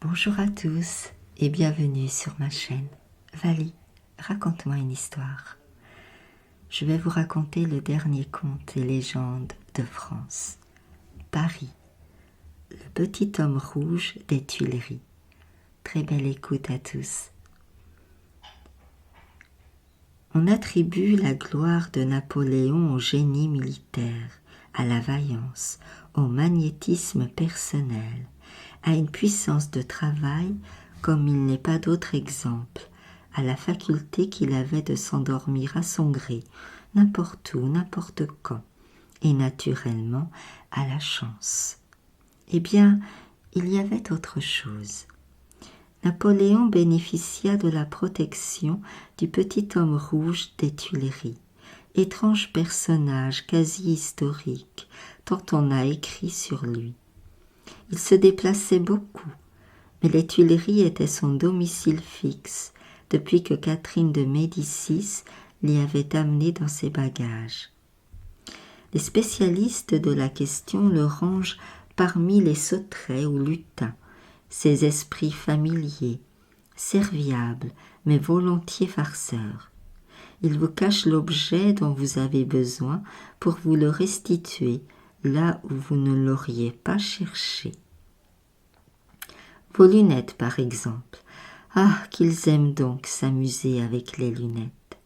Bonjour à tous et bienvenue sur ma chaîne. Vali, raconte-moi une histoire. Je vais vous raconter le dernier conte et légende de France. Paris, le petit homme rouge des Tuileries. Très belle écoute à tous. On attribue la gloire de Napoléon au génie militaire, à la vaillance, au magnétisme personnel, à une puissance de travail comme il n'est pas d'autre exemple, à la faculté qu'il avait de s'endormir à son gré, n'importe où, n'importe quand, et naturellement à la chance. Eh bien, il y avait autre chose. Napoléon bénéficia de la protection du petit homme rouge des Tuileries, étrange personnage quasi historique, tant on a écrit sur lui. Il se déplaçait beaucoup, mais les Tuileries étaient son domicile fixe depuis que Catherine de Médicis l'y avait amené dans ses bagages. Les spécialistes de la question le rangent parmi les sauterets ou lutins, ces esprits familiers, serviables, mais volontiers farceurs. Ils vous cachent l'objet dont vous avez besoin pour vous le restituer là où vous ne l'auriez pas cherché. Vos lunettes, par exemple. Ah, qu'ils aiment donc s'amuser avec les lunettes.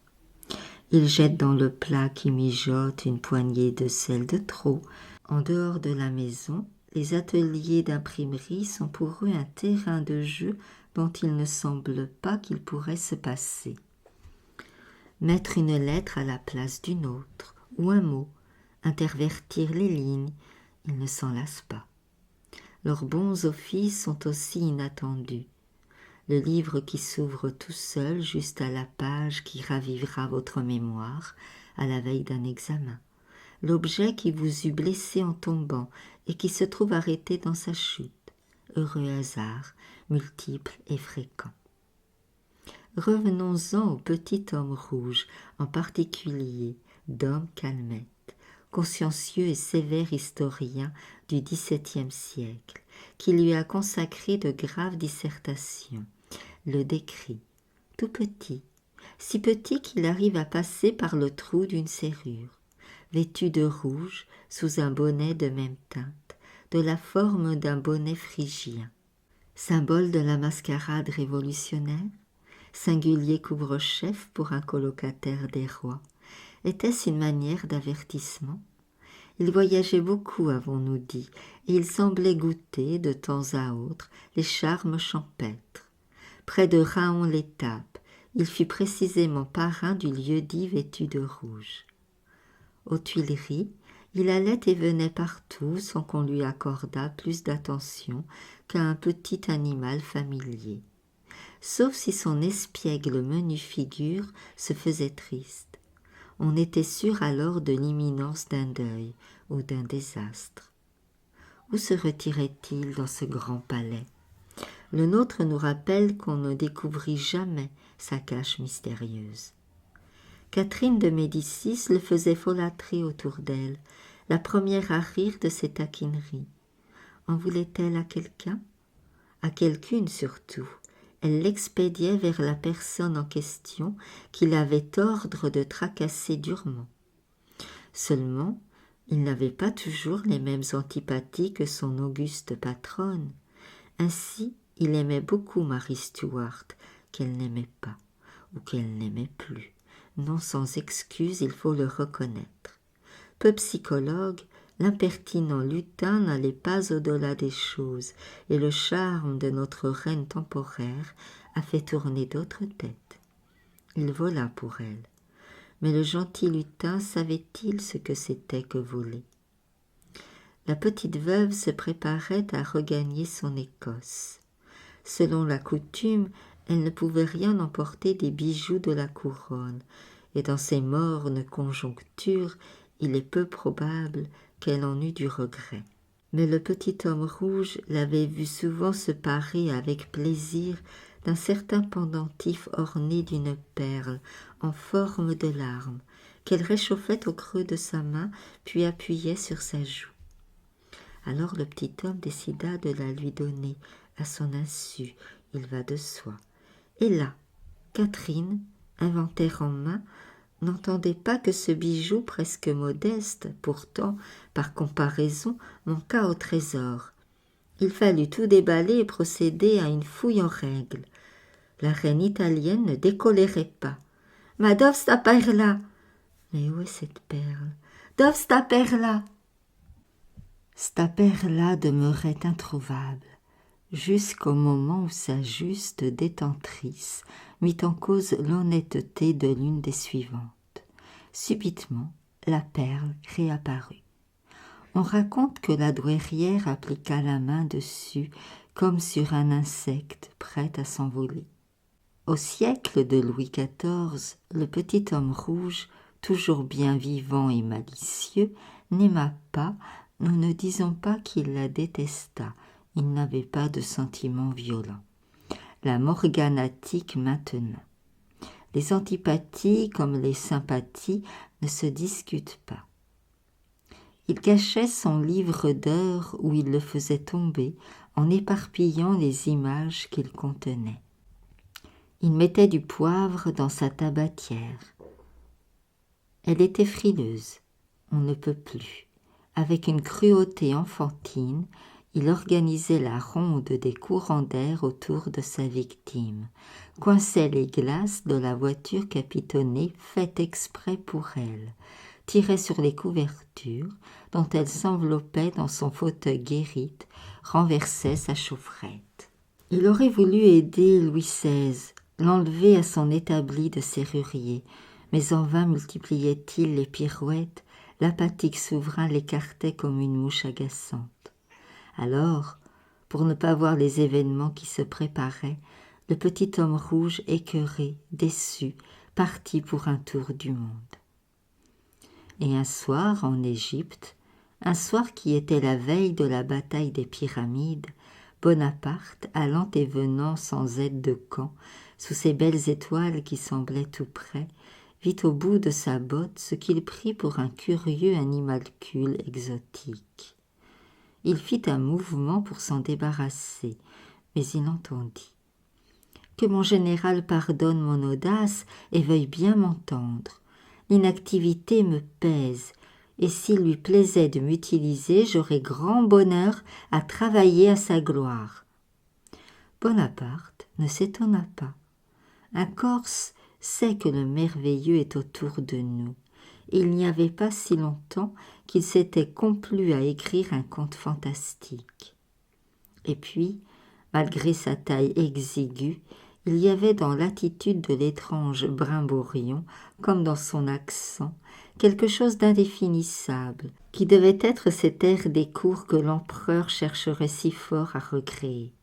Ils jettent dans le plat qui mijote une poignée de sel de trop. En dehors de la maison, les ateliers d'imprimerie sont pour eux un terrain de jeu dont il ne semble pas qu'il pourrait se passer. Mettre une lettre à la place d'une autre, ou un mot, intervertir les lignes, ils ne s'en lassent pas. Leurs bons offices sont aussi inattendus. Le livre qui s'ouvre tout seul juste à la page qui ravivera votre mémoire à la veille d'un examen. L'objet qui vous eût blessé en tombant et qui se trouve arrêté dans sa chute. Heureux hasard, multiple et fréquent. Revenons-en au petit homme rouge, en particulier Dom Calmette, consciencieux et sévère historien du XVIIe siècle, qui lui a consacré de graves dissertations, le décrit, tout petit, si petit qu'il arrive à passer par le trou d'une serrure, vêtu de rouge sous un bonnet de même teinte, de la forme d'un bonnet phrygien. Symbole de la mascarade révolutionnaire, singulier couvre-chef pour un colocataire des rois, était-ce une manière d'avertissement? Il voyageait beaucoup, avons-nous dit, et il semblait goûter, de temps à autre, les charmes champêtres. Près de Raon-l'Étape, il fut précisément parrain du lieu-dit vêtu de rouge. Aux Tuileries, il allait et venait partout sans qu'on lui accordât plus d'attention qu'à un petit animal familier, sauf si son espiègle menue figure se faisait triste. On était sûr alors de l'imminence d'un deuil ou d'un désastre. Où se retirait-il dans ce grand palais? Le nôtre nous rappelle qu'on ne découvrit jamais sa cache mystérieuse. Catherine de Médicis le faisait folâtrer autour d'elle, la première à rire de ses taquineries. En voulait-elle à quelqu'un? À quelqu'une surtout. Elle l'expédiait vers la personne en question qu'il avait ordre de tracasser durement. Seulement, il n'avait pas toujours les mêmes antipathies que son auguste patronne. Ainsi, il aimait beaucoup Marie Stuart, qu'elle n'aimait pas, ou qu'elle n'aimait plus. Non sans excuse, il faut le reconnaître. Peu psychologue, l'impertinent lutin n'allait pas au-delà des choses, et le charme de notre reine temporaire a fait tourner d'autres têtes. Il vola pour elle. Mais le gentil lutin savait-il ce que c'était que voler? La petite veuve se préparait à regagner son Écosse. Selon la coutume, elle ne pouvait rien emporter des bijoux de la couronne, et dans ces mornes conjonctures, il est peu probable qu'elle en eût du regret. Mais le petit homme rouge l'avait vue souvent se parer avec plaisir d'un certain pendentif orné d'une perle en forme de larme, qu'elle réchauffait au creux de sa main, puis appuyait sur sa joue. Alors le petit homme décida de la lui donner, à son insu, il va de soi. Et là, Catherine, inventaire en main, n'entendait pas que ce bijou presque modeste, pourtant, par comparaison, manqua au trésor. Il fallut tout déballer et procéder à une fouille en règle. La reine italienne ne décolérait pas. « Ma dove sta perla !»« Mais où est cette perle ?»« Dove sta perla ?» Sta perla demeurait introuvable, jusqu'au moment où sa juste détentrice mit en cause l'honnêteté de l'une des suivantes. Subitement, la perle réapparut. On raconte que la douairière appliqua la main dessus comme sur un insecte prêt à s'envoler. Au siècle de Louis XIV, le petit homme rouge, toujours bien vivant et malicieux, n'aima pas, nous ne disons pas qu'il la détesta, il n'avait pas de sentiments violents. La morganatique maintenant. Les antipathies comme les sympathies ne se discutent pas. Il cachait son livre d'heures où il le faisait tomber en éparpillant les images qu'il contenait. Il mettait du poivre dans sa tabatière. Elle était frileuse, on ne peut plus. Avec une cruauté enfantine, il organisait la ronde des courants d'air autour de sa victime, coinçait les glaces de la voiture capitonnée faite exprès pour elle, tirait sur les couvertures dont elle s'enveloppait dans son fauteuil guérite, renversait sa chaufferette. Il aurait voulu aider Louis XVI, l'enlever à son établi de serrurier, mais en vain multipliait-il les pirouettes, l'apathique souverain l'écartait comme une mouche agaçante. Alors, pour ne pas voir les événements qui se préparaient, le petit homme rouge, écœuré, déçu, partit pour un tour du monde. Et un soir, en Égypte, un soir qui était la veille de la bataille des Pyramides, Bonaparte, allant et venant sans aide de camp, sous ces belles étoiles qui semblaient tout près, vit au bout de sa botte ce qu'il prit pour un curieux animalcule exotique. Il fit un mouvement pour s'en débarrasser, mais il entendit. « Que mon général pardonne mon audace et veuille bien m'entendre. L'inactivité me pèse, et s'il lui plaisait de m'utiliser, j'aurais grand bonheur à travailler à sa gloire. » Bonaparte ne s'étonna pas. Un Corse sait que le merveilleux est autour de nous. Il n'y avait pas si longtemps qu'il s'était complu à écrire un conte fantastique. Et puis, malgré sa taille exiguë, il y avait dans l'attitude de l'étrange brimborion, comme dans son accent, quelque chose d'indéfinissable, qui devait être cet air des cours que l'empereur chercherait si fort à recréer.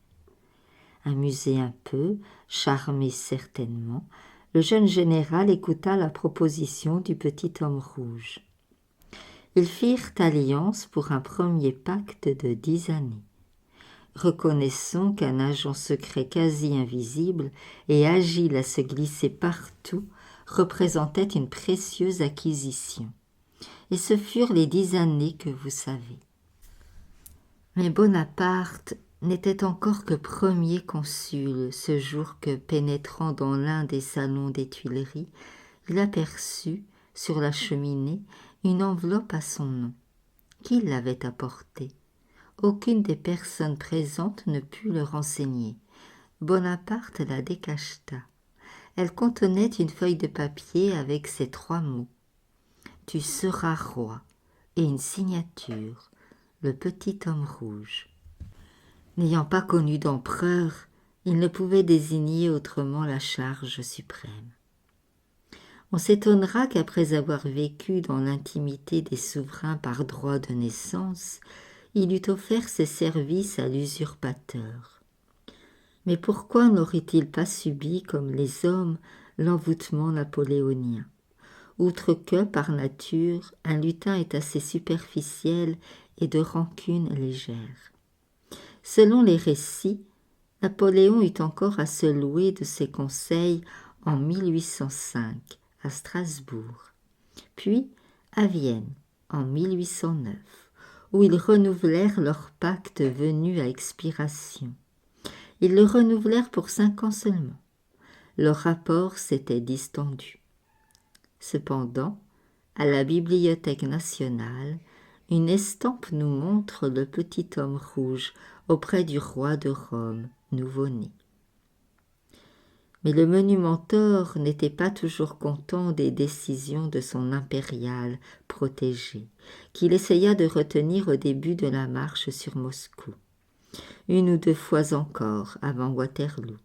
Amusé un peu, charmé certainement, le jeune général écouta la proposition du petit homme rouge. Ils firent alliance pour un premier pacte de 10 années. Reconnaissons qu'un agent secret quasi invisible et agile à se glisser partout représentait une précieuse acquisition. Et ce furent les 10 années que vous savez. Mais Bonaparte n'était encore que premier consul ce jour que, pénétrant dans l'un des salons des Tuileries, il aperçut, sur la cheminée, une enveloppe à son nom. Qui l'avait apportée ? Aucune des personnes présentes ne put le renseigner. Bonaparte la décacheta. Elle contenait une feuille de papier avec ces 3 mots. « Tu seras roi » et une signature, le petit homme rouge. N'ayant pas connu d'empereur, il ne pouvait désigner autrement la charge suprême. On s'étonnera qu'après avoir vécu dans l'intimité des souverains par droit de naissance, il eût offert ses services à l'usurpateur. Mais pourquoi n'aurait-il pas subi, comme les hommes, l'envoûtement napoléonien ? Outre que, par nature, un lutin est assez superficiel et de rancune légère. Selon les récits, Napoléon eut encore à se louer de ses conseils en 1805 à Strasbourg, puis à Vienne en 1809, où ils renouvelèrent leur pacte venu à expiration. Ils le renouvelèrent pour 5 ans seulement. Leur rapport s'était distendu. Cependant, à la Bibliothèque nationale, une estampe nous montre le petit homme rouge auprès du roi de Rome, nouveau-né. Mais le monumentor n'était pas toujours content des décisions de son impérial protégé, qu'il essaya de retenir au début de la marche sur Moscou. 1 ou 2 fois encore, avant Waterloo,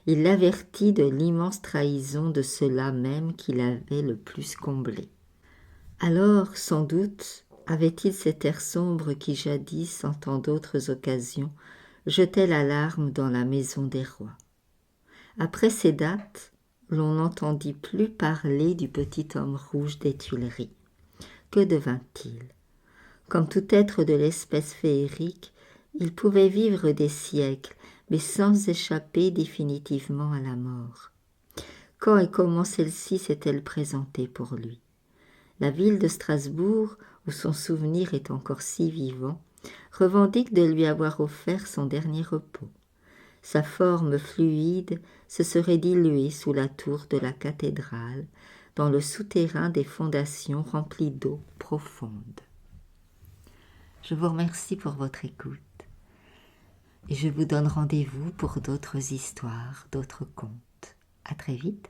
il l'avertit de l'immense trahison de ceux-là même qui l'avaient le plus comblé. Alors, sans doute, avait-il cet air sombre qui jadis, en tant d'autres occasions, jetait l'alarme dans la maison des rois. Après ces dates, l'on n'entendit plus parler du petit homme rouge des Tuileries. Que devint-il? Comme tout être de l'espèce féerique, il pouvait vivre des siècles, mais sans échapper définitivement à la mort. Quand et comment celle-ci s'est-elle présentée pour lui? La ville de Strasbourg, où son souvenir est encore si vivant, revendique de lui avoir offert son dernier repos. Sa forme fluide se serait diluée sous la tour de la cathédrale, dans le souterrain des fondations remplies d'eau profonde. Je vous remercie pour votre écoute et je vous donne rendez-vous pour d'autres histoires, d'autres contes. À très vite.